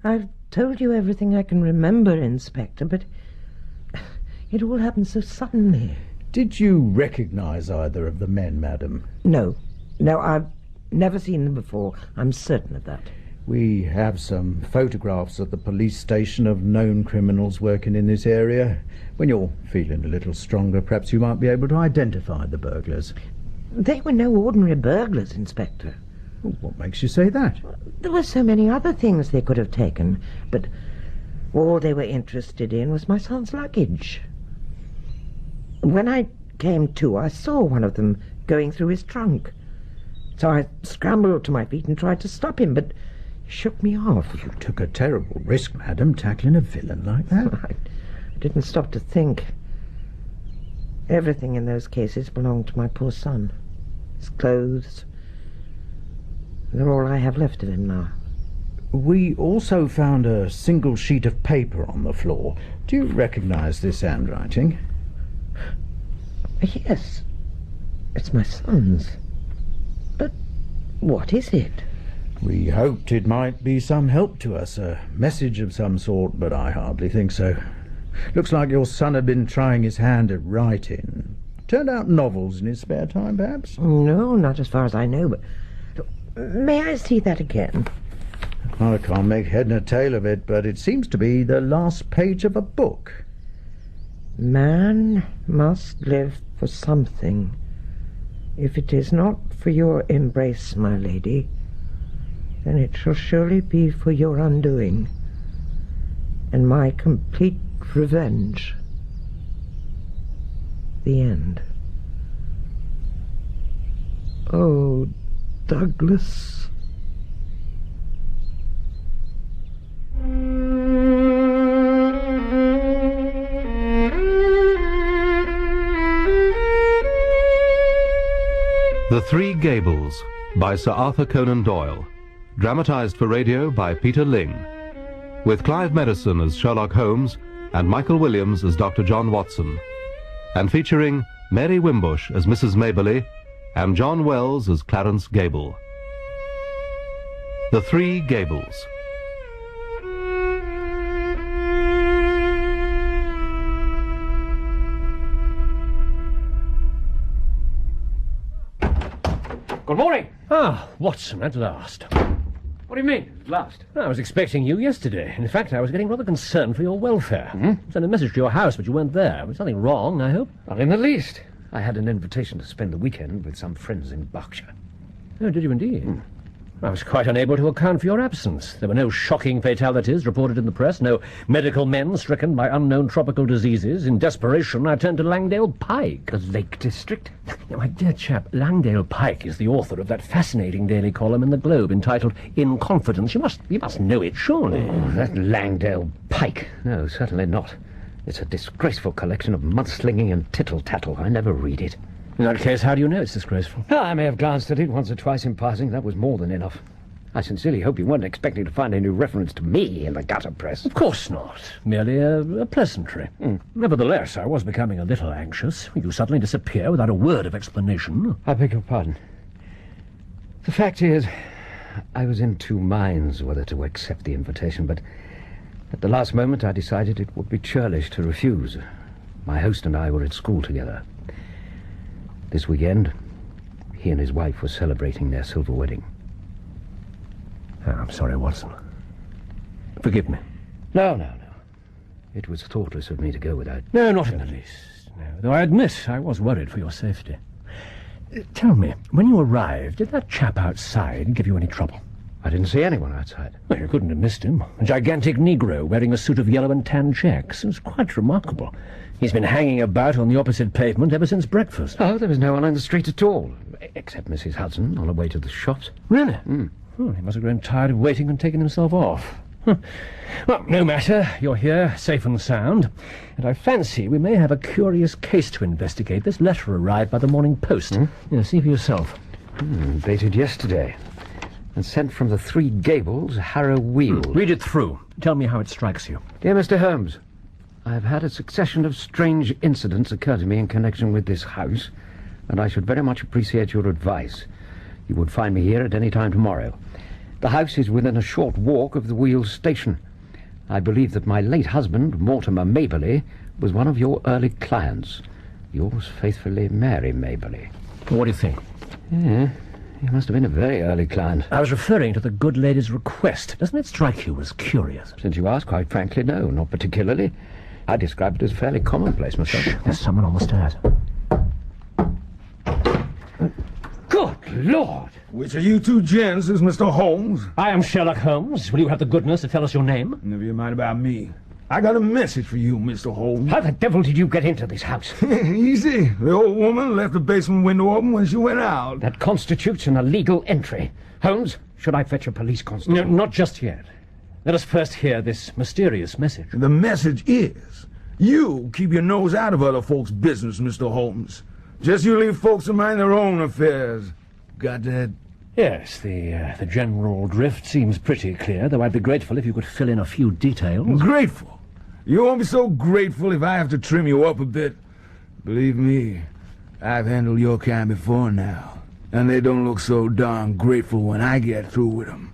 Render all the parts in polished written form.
I've told you everything I can remember, Inspector, but it all happened so suddenly. Did you recognise either of the men, madam? No, I've never seen them before. I'm certain of that. We have some photographs at the police station of known criminals working in this area. When you're feeling a little stronger, perhaps you might be able to identify the burglars. They were no ordinary burglars, Inspector. What makes you say that? There were so many other things they could have taken, but all they were interested in was my son's luggage. When I came to, I saw one of them going through his trunk. So I scrambled to my feet and tried to stop him, but he shook me off. You took a terrible risk, madam, tackling a villain like that. I didn't stop to think. Everything in those cases belonged to my poor son. His clothes. They're all I have left of him now. We also found a single sheet of paper on the floor. Do you recognise this handwriting? Yes. It's my son's. But what is it? We hoped it might be some help to us, a message of some sort, but I hardly think so. Looks like your son had been trying his hand at writing. Turned out novels in his spare time, perhaps? No, not as far as I know, but... May I see that again? I can't make head nor tail of it, but it seems to be the last page of a book. Man must live for something. If it is not for your embrace, my lady, then it shall surely be for your undoing, and my complete revenge. The end. Oh, Douglas. The Three Gables by Sir Arthur Conan Doyle, dramatised for radio by Peter Ling, with Clive Medicine as Sherlock Holmes and Michael Williams as Dr. John Watson, and featuring Mary Wimbush as Mrs. Maberly and John Wells as Clarence Gable. The Three Gables. Good morning. Ah, Watson, at last. What do you mean, at last? I was expecting you yesterday. In fact, I was getting rather concerned for your welfare. Sent a message to your house, but you weren't there. Was something wrong, I hope? Not in the least. I had an invitation to spend the weekend with some friends in Berkshire. Oh, did you indeed? I was quite unable to account for your absence. There were no shocking fatalities reported in the press, no medical men stricken by unknown tropical diseases. In desperation, I turned to Langdale Pike. The Lake District? Now, my dear chap, Langdale Pike is the author of that fascinating daily column in the Globe entitled In Confidence. You must know it, surely. Oh, that Langdale Pike. No, certainly not. It's a disgraceful collection of mudslinging and tittle-tattle. I never read it. In that case, how do you know it's disgraceful? I may have glanced at it once or twice in passing. That was more than enough. I sincerely hope you weren't expecting to find any reference to me in the gutter press. Of course not. Merely a pleasantry. Nevertheless, I was becoming a little anxious. You suddenly disappear without a word of explanation. I beg your pardon. The fact is, I was in two minds whether to accept the invitation, but at the last moment I decided it would be churlish to refuse. My host and I were at school together. This weekend, he and his wife were celebrating their silver wedding. Oh, I'm sorry, Watson. Forgive me. No. It was thoughtless of me to go without... No, not in the least. No, though I admit I was worried for your safety. Tell me, when you arrived, did that chap outside give you any trouble? I didn't see anyone outside. Well, you couldn't have missed him. A gigantic Negro wearing a suit of yellow and tan checks. It was quite remarkable. He's been hanging about on the opposite pavement ever since breakfast. Oh, there was no one on the street at all, except Mrs. Hudson on her way to the shops. Really? Oh, he must have grown tired of waiting and taken himself off. Well, no matter. You're here, safe and sound. And I fancy we may have a curious case to investigate. This letter arrived by the Morning Post. See for yourself. Dated yesterday. And sent from the Three Gables, Harrow Weald. Read it through. Tell me how it strikes you. Dear Mr. Holmes, I have had a succession of strange incidents occur to me in connection with this house, and I should very much appreciate your advice. You would find me here at any time tomorrow. The house is within a short walk of the Wheels station. I believe that my late husband, Mortimer Maberly, was one of your early clients. Yours faithfully, Mary Maberly. What do you think? Yeah, he must have been a very early client. I was referring to the good lady's request. Doesn't it strike you as curious? Since you ask, quite frankly, no, not particularly. I describe it as fairly commonplace myself. Shh, there's someone on the stairs. Good Lord! Which of you two gents is Mr. Holmes? I am Sherlock Holmes. Will you have the goodness to tell us your name? Never you mind about me. I got a message for you, Mr. Holmes. How the devil did you get into this house? Easy. The old woman left the basement window open when she went out. That constitutes an illegal entry. Holmes, should I fetch a police constable? No, not just yet. Let us first hear this mysterious message. The message is, you keep your nose out of other folks' business, Mr. Holmes. Just you leave folks to mind their own affairs. Got that? Yes, the general drift seems pretty clear, though I'd be grateful if you could fill in a few details. Grateful? You won't be so grateful if I have to trim you up a bit. Believe me, I've handled your kind before now, and they don't look so darn grateful when I get through with them.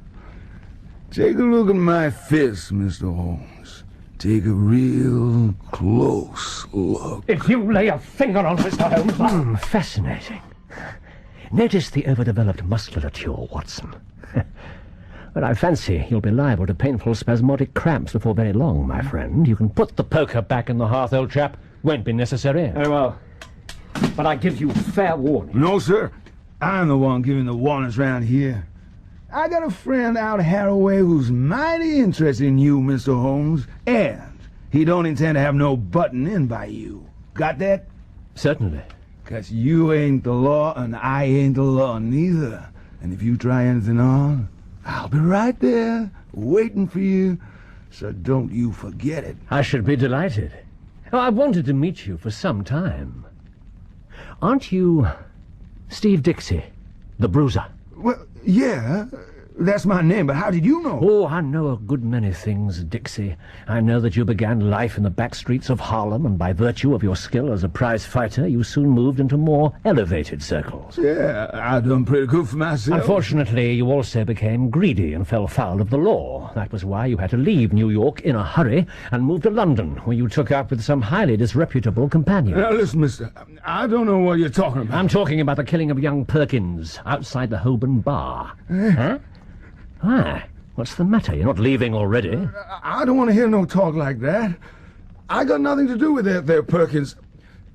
Take a look at my fist, Mr. Holmes. Take a real close look. If you lay a finger on Mr. Holmes... fascinating. Notice the overdeveloped musculature, Watson. But I fancy you'll be liable to painful spasmodic cramps before very long, my friend. You can put the poker back in the hearth, old chap. Won't be necessary. Very well. But I give you fair warning. No, sir. I'm the one giving the warnings round here. I got a friend out Haraway who's mighty interested in you, Mr. Holmes, and he don't intend to have no button in by you. Got that? Certainly. 'Cause you ain't the law, and I ain't the law neither. And if you try anything on, I'll be right there, waiting for you, so don't you forget it. I should be delighted. Oh, I've wanted to meet you for some time. Aren't you Steve Dixie, the bruiser? Well, yeah, that's my name, but how did you know? Oh, I know a good many things, Dixie. I know that you began life in the back streets of Harlem, and by virtue of your skill as a prize fighter, you soon moved into more elevated circles. Yeah, I done pretty good for myself. Unfortunately, you also became greedy and fell foul of the law. That was why you had to leave New York in a hurry and move to London, where you took up with some highly disreputable companions. Now, listen, mister, I don't know what you're talking about. I'm talking about the killing of young Perkins outside the Holborn bar. Huh? Why? What's the matter? You're not leaving already? I don't want to hear no talk like that. I got nothing to do with that there, Perkins.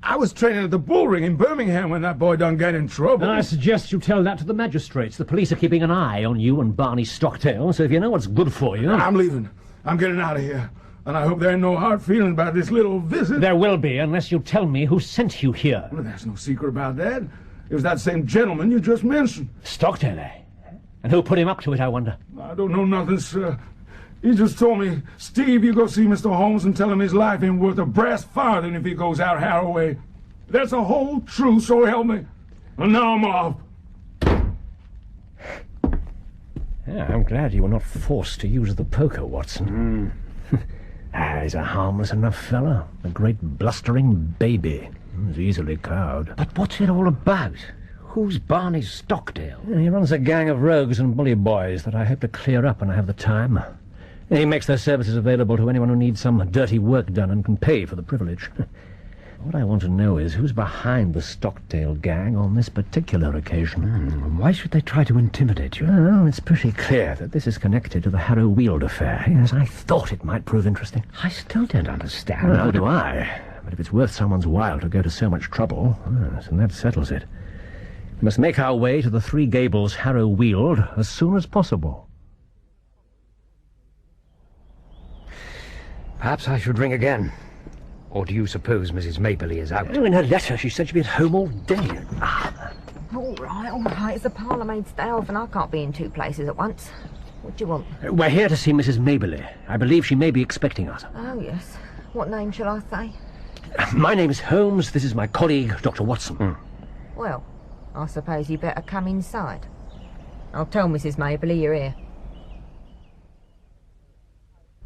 I was training at the Bull Ring in Birmingham when that boy done got in trouble. Then I suggest you tell that to the magistrates. The police are keeping an eye on you and Barney Stockdale, so if you know what's good for you... I'm leaving. I'm getting out of here. And I hope there ain't no hard feeling about this little visit. There will be, unless you tell me who sent you here. Well, there's no secret about that. It was that same gentleman you just mentioned. Stockdale, eh? And who put him up to it, I wonder? I don't know nothing, sir. He just told me, Steve, you go see Mr. Holmes and tell him his life ain't worth a brass farthing if he goes out Haraway. That's a whole truth, so help me. And now I'm off. Yeah, I'm glad you were not forced to use the poker, Watson. He's a harmless enough fellow. A great blustering baby. He's easily cowed. But what's it all about? Who's Barney Stockdale? He runs a gang of rogues and bully boys that I hope to clear up when I have the time. He makes their services available to anyone who needs some dirty work done and can pay for the privilege. What I want to know is who's behind the Stockdale gang on this particular occasion. Why should they try to intimidate you? Well, it's pretty clear that this is connected to the Harrow Weald affair. Yes, I thought it might prove interesting. I still don't understand. Well, how do I? But if it's worth someone's while to go to so much trouble, yes, and that settles it. We must make our way to the Three Gables Harrow Weald as soon as possible. Perhaps I should ring again. Or do you suppose Mrs. Maberly is out? In her letter, she said she'd be at home all day. All right. It's the parlourmaid's day off, and I can't be in two places at once. What do you want? We're here to see Mrs. Maberly. I believe she may be expecting us. Oh, yes. What name shall I say? My name is Holmes. This is my colleague, Dr. Watson. Well, I suppose you better come inside. I'll tell Mrs. Maberly you're here.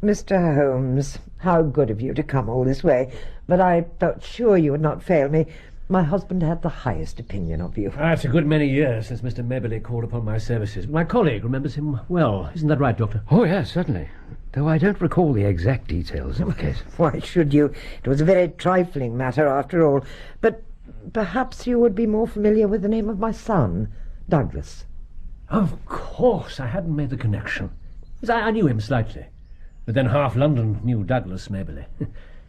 Mr. Holmes, how good of you to come all this way, but I felt sure you would not fail me. My husband had the highest opinion of you. It's a good many years since Mr. Maberley called upon my services. My colleague remembers him well. Isn't that right, Doctor? Oh, yes, certainly. Though I don't recall the exact details of the case. Why should you? It was a very trifling matter, after all. But perhaps you would be more familiar with the name of my son, Douglas. Of course, I hadn't made the connection. Yes, I knew him slightly. But then half London knew Douglas Maberley.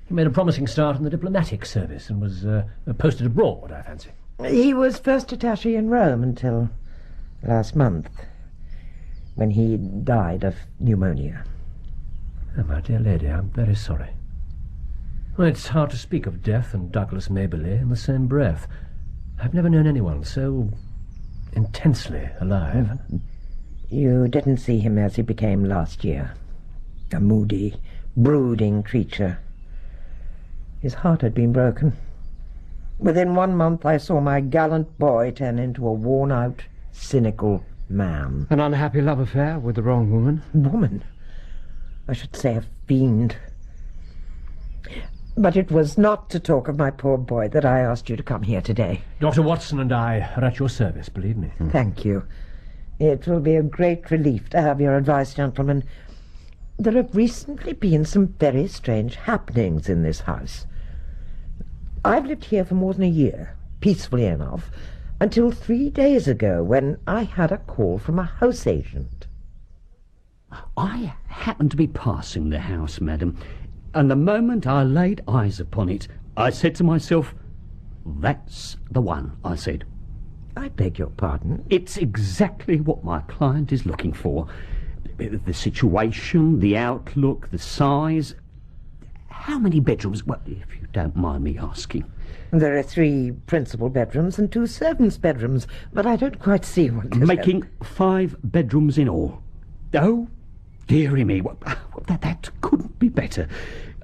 He made a promising start in the diplomatic service and was posted abroad, I fancy. He was first attaché in Rome until last month, when he died of pneumonia. Oh, my dear lady, I'm very sorry. Well, it's hard to speak of death and Douglas Maberley in the same breath. I've never known anyone so intensely alive. You didn't see him as he became last year. A moody, brooding creature. His heart had been broken. Within 1 month I saw my gallant boy turn into a worn-out, cynical man. An unhappy love affair with the wrong woman? Woman? I should say a fiend. But it was not to talk of my poor boy that I asked you to come here today. Dr. Watson and I are at your service, believe me. Thank you. It will be a great relief to have your advice, gentlemen. There have recently been some very strange happenings in this house. I've lived here for more than a year, peacefully enough, until 3 days ago when I had a call from a house agent. I happened to be passing the house, madam, and the moment I laid eyes upon it, I said to myself, "That's the one," I said. I beg your pardon? It's exactly what my client is looking for. The situation, the outlook, the size. How many bedrooms? Well, if you don't mind me asking. There are 3 principal bedrooms and 2 servants' bedrooms, but I don't quite see what... Making 5 bedrooms in all. Oh, dearie me, that couldn't be better.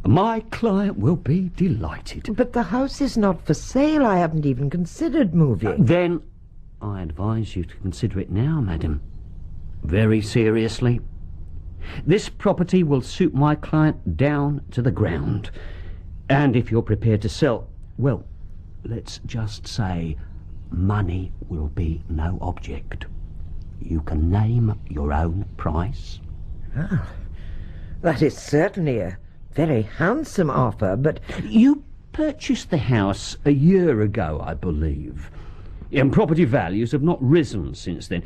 My client will be delighted. But the house is not for sale. I haven't even considered moving. Then I advise you to consider it now, madam. Very seriously. This property will suit my client down to the ground. And if you're prepared to sell, well, let's just say money will be no object. You can name your own price. Ah, that is certainly a very handsome offer, but... You purchased the house a year ago, I believe. And property values have not risen since then.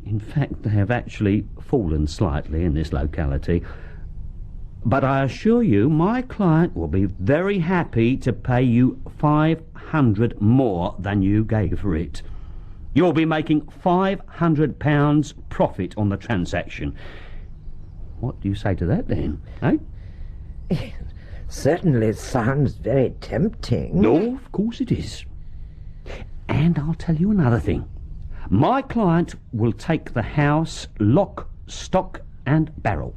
In fact, they have actually fallen slightly in this locality. But I assure you, my client will be very happy to pay you £500 more than you gave for it. You'll be making £500 profit on the transaction. What do you say to that, then, eh? It certainly sounds very tempting. No, of course it is. And I'll tell you another thing. My client will take the house lock, stock and barrel,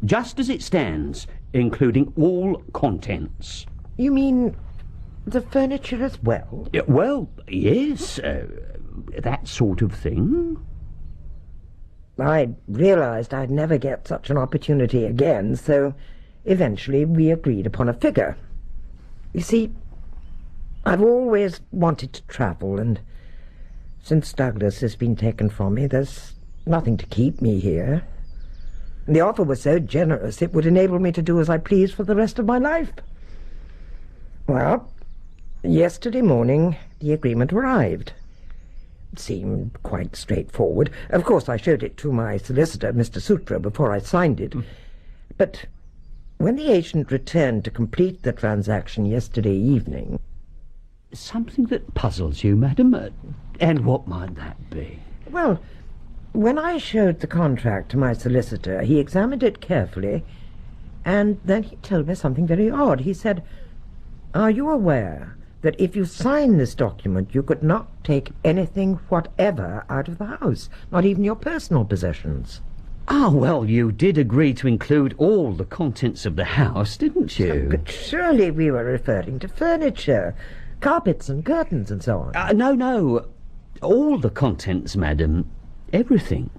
just as it stands, including all contents. You mean the furniture as well? Well, yes, that sort of thing. I realized I'd never get such an opportunity again, so eventually we agreed upon a figure. You see, I've always wanted to travel, and since Douglas has been taken from me, there's nothing to keep me here. And the offer was so generous it would enable me to do as I please for the rest of my life. Well, yesterday morning the agreement arrived. It seemed quite straightforward. Of course, I showed it to my solicitor, Mr. Sutro, before I signed it. But when the agent returned to complete the transaction yesterday evening... Something that puzzles you, madam? And what might that be? Well, when I showed the contract to my solicitor, he examined it carefully, and then he told me something very odd. He said, "Are you aware that if you sign this document, you could not take anything whatever out of the house, not even your personal possessions?" Ah, well, you did agree to include all the contents of the house, didn't you? But surely we were referring to furniture, carpets and curtains and so on. No. All the contents, madam. Everything.